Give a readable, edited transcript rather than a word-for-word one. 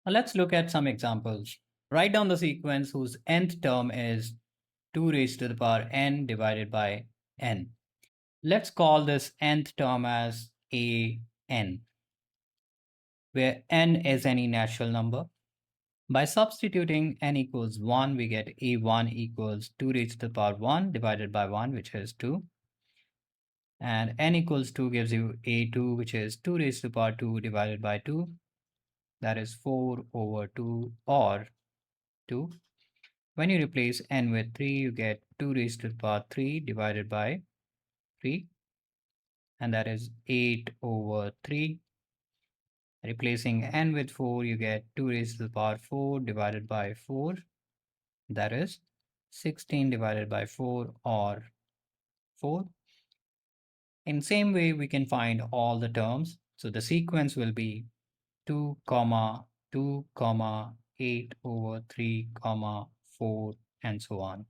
Now let's look at some examples. Write down the sequence whose nth term is 2 raised to the power n divided by n. Let's call this nth term as an, where n is any natural number. By substituting n equals 1, we get a1 equals 2 raised to the power 1 divided by 1, which is 2. And n equals 2 gives you a2, which is 2 raised to the power 2 divided by 2. That is 4 over 2 or 2. When you replace n with 3, you get 2 raised to the power 3 divided by 3. And that is 8 over 3. Replacing n with 4, you get 2 raised to the power 4 divided by 4. That is 16 divided by 4 or 4. In same way, we can find all the terms. So the sequence will be 2 comma 2 comma 8 over 3 comma 4 and so on.